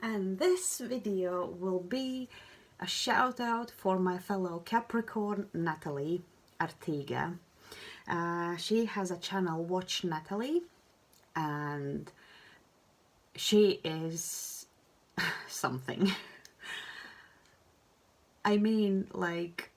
And this video will be a shout out for my fellow Capricorn Natalee Arteaga. She has a channel, Watch Natalee, and she is something. I mean, like,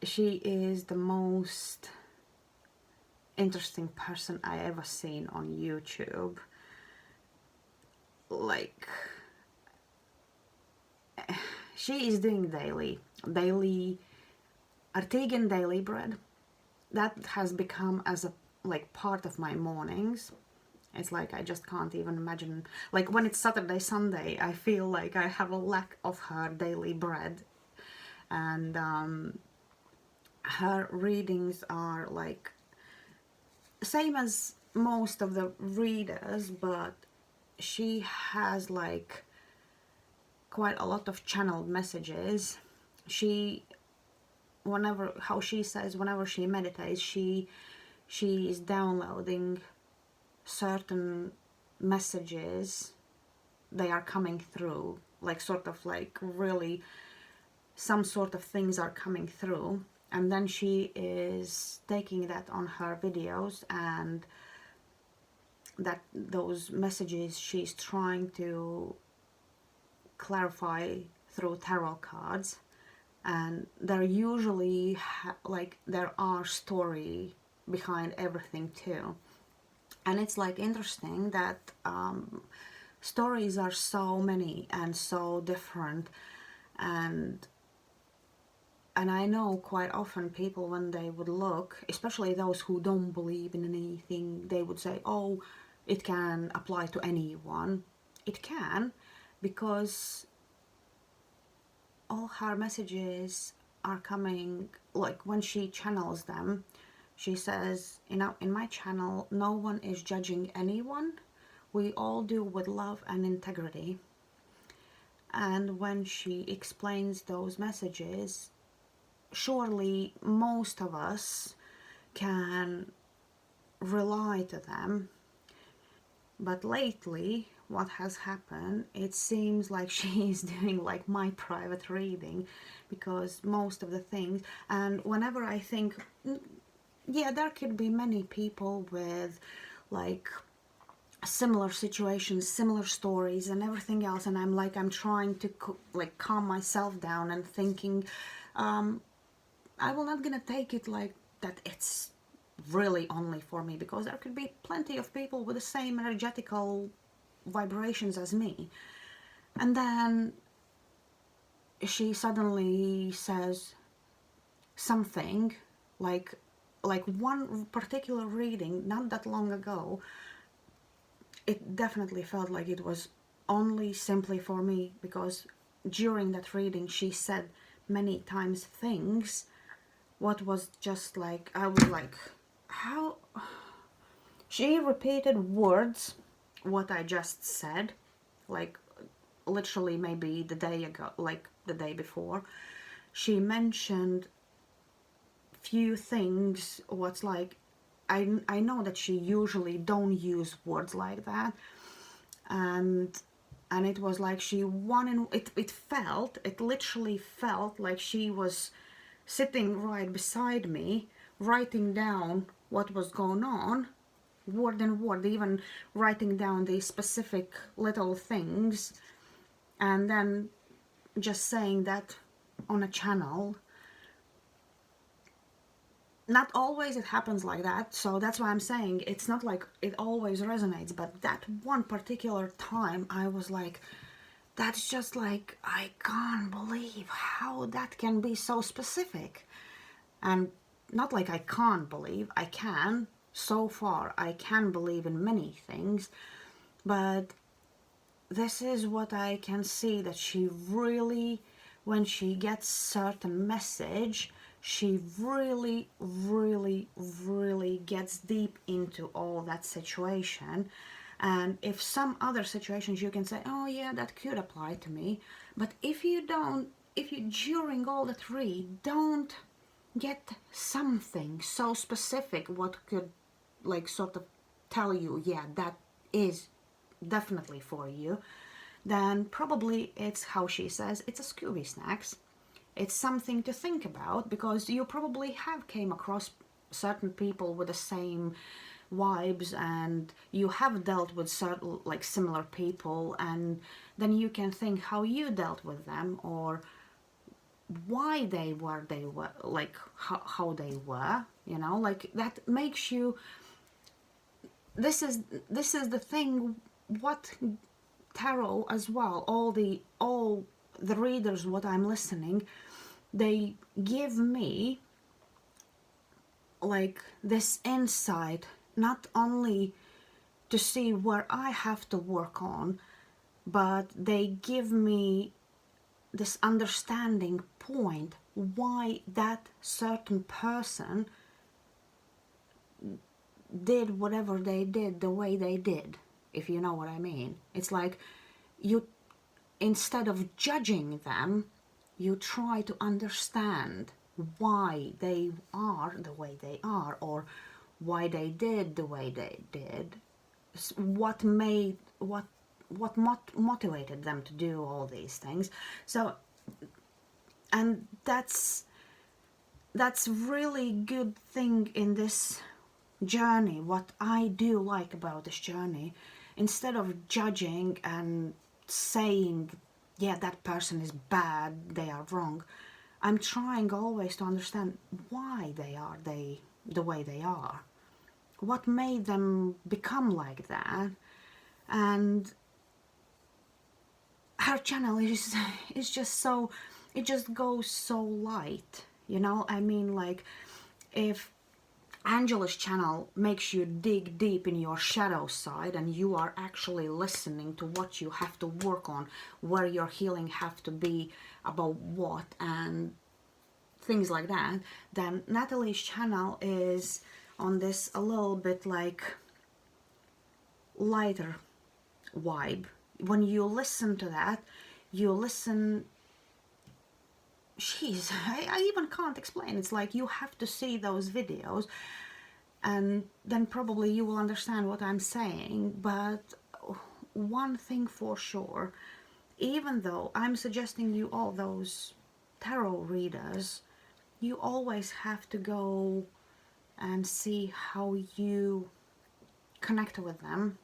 she is the most interesting person I ever seen on YouTube. Like, she is doing daily Arteagan daily bread. That has become as a part of my mornings. It's like I just can't even imagine, like when it's Saturday, Sunday, I feel like I have a lack of her daily bread. And her readings are like same as most of the readers, but she has like quite a lot of channeled messages. She, how she says, whenever she meditates, she is downloading certain messages. They are coming through, like sort of like really some sort of things are coming through, and then she is taking that on her videos, and that those messages she's trying to clarify through tarot cards. And there usually like there are story behind everything too. And it's like interesting that stories are so many and so different. And I know quite often people, when they would look, especially those who don't believe in anything, they would say, oh, it can apply to anyone. It can, because all her messages are coming, like when she channels them, she says, you know, in my channel, no one is judging anyone. We all do with love and integrity. And when she explains those messages, surely most of us can rely to them. But lately, what has happened, it seems like she is doing like my private reading, because most of the things, and whenever I think, yeah, there could be many people with like similar situations, similar stories and everything else, and I'm trying to like calm myself down and thinking, I will not gonna take it like that it's really only for me, because there could be plenty of people with the same energetical vibrations as me. And then she suddenly says something like one particular reading not that long ago, it definitely felt like it was only simply for me, because during that reading she said many times things what was just like, I was like, how? She repeated words what I just said, like literally maybe the day ago, like the day before. She mentioned few things what's like, I know that she usually don't use words like that, and it was like she wanted it literally felt like she was sitting right beside me, writing down what was going on, word and word, even writing down the specific little things, and then just saying that on a channel. Not always it happens like that, so that's why I'm saying it's not like it always resonates, but that one particular time I was like, that's just like, I can't believe how that can be so specific. And not like I can't believe, I can. So far, I can believe in many things, but this is what I can see, that she really, when she gets certain message, she really, really, really gets deep into all that situation. And if some other situations you can say, oh yeah, that could apply to me, but if you during all the three don't get something so specific what could like sort of tell you, yeah, that is definitely for you, then probably it's, how she says, it's a Scooby Snacks. It's something to think about, because you probably have came across certain people with the same vibes, and you have dealt with certain like similar people, and then you can think how you dealt with them, or why they were like how they were, you know, like that makes you, this is the thing, what tarot as well, all the readers what I'm listening, they give me like this insight, not only to see where I have to work on, but they give me this understanding point why that certain person did whatever they did the way they did, if you know what I mean. It's like you, instead of judging them, you try to understand why they are the way they are, or why they did the way they did, what made what motivated them to do all these things. So, and that's really good thing in this journey, what I do like about this journey. Instead of judging and saying, yeah, that person is bad, they are wrong, I'm trying always to understand why they are the way they are, what made them become like that. And her channel is just so, it just goes so light, you know. I mean, like, if Angela's channel makes you dig deep in your shadow side, and you are actually listening to what you have to work on, where your healing have to be, about what, and things like that, then Natalee's channel is on this a little bit like lighter vibe. When you listen to that, you listen, jeez, I even can't explain. It's like you have to see those videos, and then probably you will understand what I'm saying. But one thing for sure, even though I'm suggesting you all those tarot readers, you always have to go and see how you connect with them.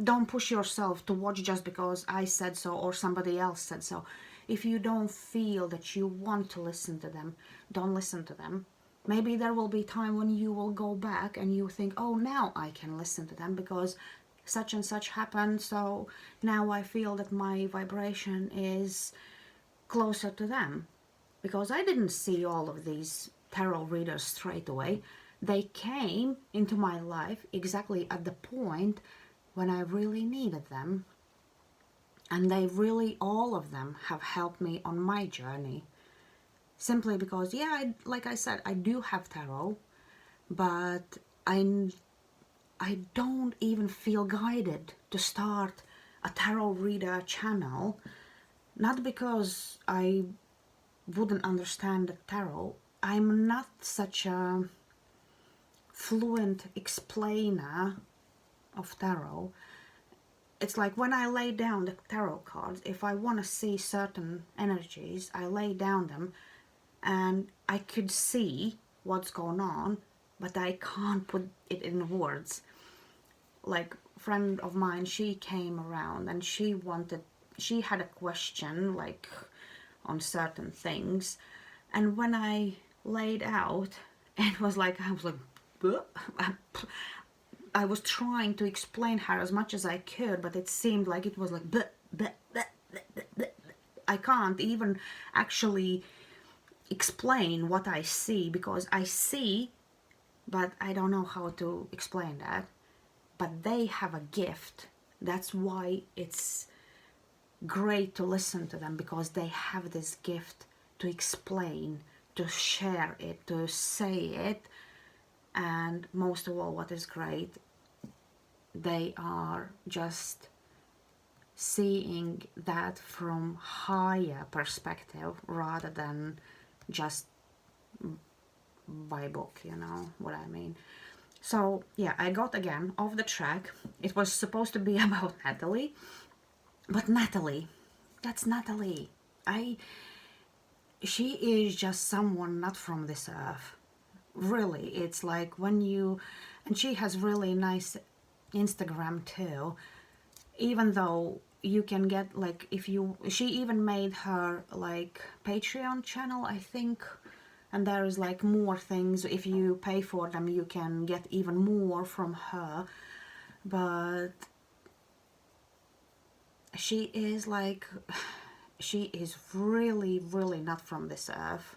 Don't push yourself to watch just because I said so or somebody else said so. If you don't feel that you want to listen to them, don't listen to them. Maybe there will be time when you will go back and you think, oh, now I can listen to them because such and such happened, so now I feel that my vibration is closer to them. Because I didn't see all of these tarot readers straight away. They came into my life exactly at the point when I really needed them. And they really, all of them, have helped me on my journey. Simply because, yeah, like I said, I do have tarot, but I don't even feel guided to start a tarot reader channel. Not because I wouldn't understand the tarot. I'm not such a fluent explainer of tarot. It's like when I lay down the tarot cards, if I want to see certain energies, I lay down them and I could see what's going on, but I can't put it in words. Like a friend of mine, she came around and she had a question like on certain things, and when I laid out, it was like I was like I was trying to explain her as much as I could, but it seemed like it was like I can't even actually explain what I see, because I see, but I don't know how to explain that. But they have a gift. That's why it's great to listen to them, because they have this gift to explain, to share it, to say it. And most of all, what is great, they are just seeing that from higher perspective rather than just by book, you know what I mean. So yeah, I got again off the track. It was supposed to be about Natalee, But Natalee, that's Natalee. She is just someone not from this earth. Really, it's like when you, and she has really nice Instagram too, even though you can get like, if you, she even made her like Patreon channel, I think, and there is like more things. If you pay for them you can get even more from her. But she is like, she is really, really not from this earth.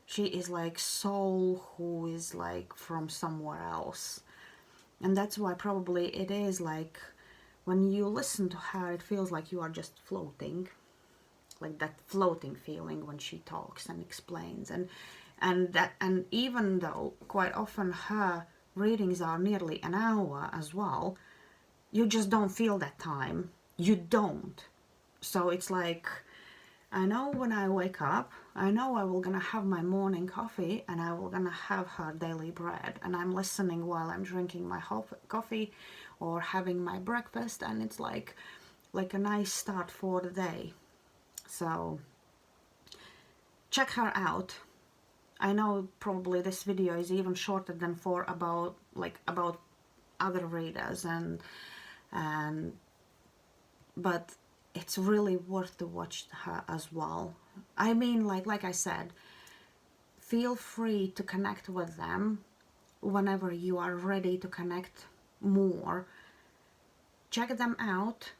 She is like soul who is like from somewhere else. And that's why probably it is like, when you listen to her, it feels like you are just floating. Like that floating feeling when she talks and explains. And even though quite often her readings are nearly an hour as well, you just don't feel that time. You don't. So it's like, I know when I wake up, I know I will gonna have my morning coffee and I will gonna have her daily bread, and I'm listening while I'm drinking my coffee or having my breakfast, and it's like a nice start for the day. So check her out. I know probably this video is even shorter than for about other readers, and but it's really worth to watch her as well. I mean, like I said, feel free to connect with them whenever you are ready to connect more. Check them out,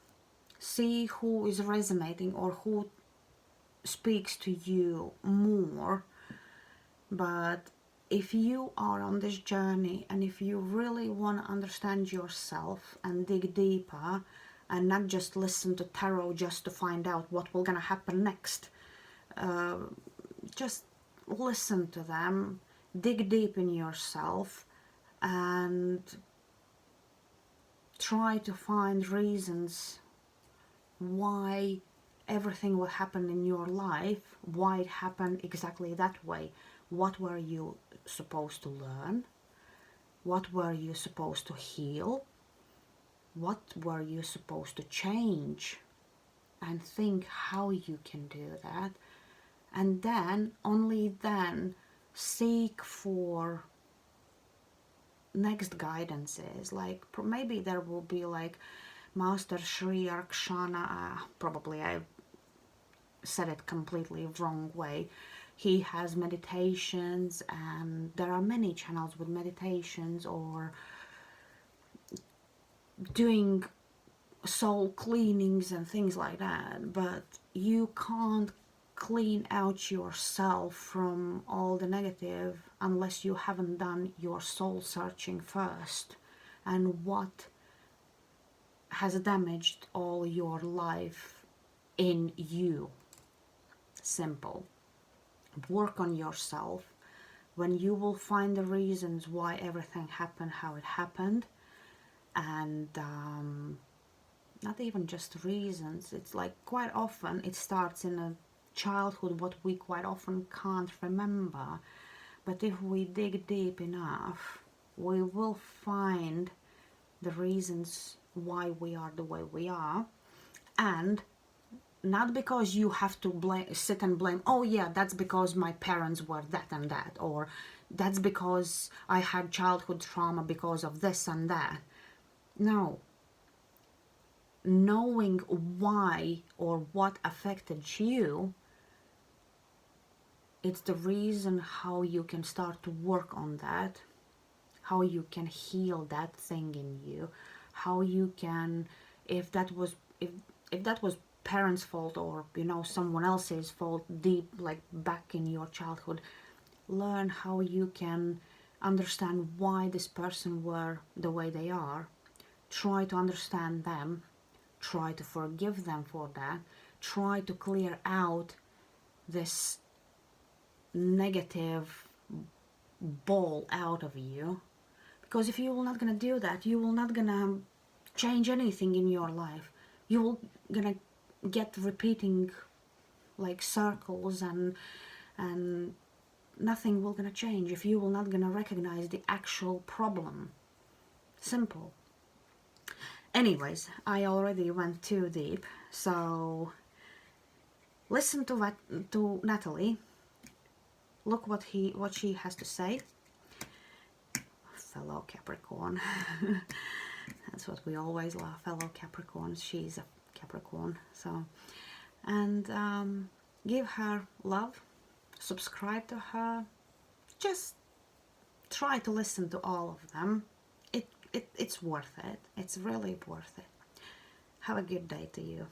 see who is resonating or who speaks to you more. But if you are on this journey and if you really want to understand yourself and dig deeper and not just listen to tarot just to find out what will gonna happen next, just listen to them, dig deep in yourself, and try to find reasons why everything will happen in your life, why it happened exactly that way. What were you supposed to learn? What were you supposed to heal? What were you supposed to change? And think how you can do that. And then, only then, seek for next guidances. Like maybe there will be like Master Sri Arkshana, probably I said it completely wrong way. He has meditations, and there are many channels with meditations or doing soul cleanings and things like that. But you can't clean out yourself from all the negative unless you haven't done your soul searching first, and what has damaged all your life in you. Simple. Work on yourself. When you will find the reasons why everything happened how it happened, and not even just reasons, it's like quite often it starts in a childhood, what we quite often can't remember. But if we dig deep enough, we will find the reasons why we are the way we are. And not because you have to sit and blame, oh yeah, that's because my parents were that and that, or that's because I had childhood trauma because of this and that. No. Knowing why or what affected you, it's the reason how you can start to work on that, how you can heal that thing in you, how you can, if that was parents' fault, or someone else's fault deep, like back in your childhood, learn how you can understand why this person were the way they are. Try to understand them, try to forgive them for that, try to clear out this negative ball out of you. Because if you will not gonna do that, you will not gonna change anything in your life. You will gonna get repeating like circles, and nothing will gonna change if you will not gonna recognize the actual problem. Simple. Anyways, I already went too deep, so listen to Natalee. Look what she has to say. Fellow Capricorn. That's what we always love, fellow Capricorns. She's a Capricorn, so, and give her love, subscribe to her, just try to listen to all of them. It's worth it. It's really worth it. Have a good day to you.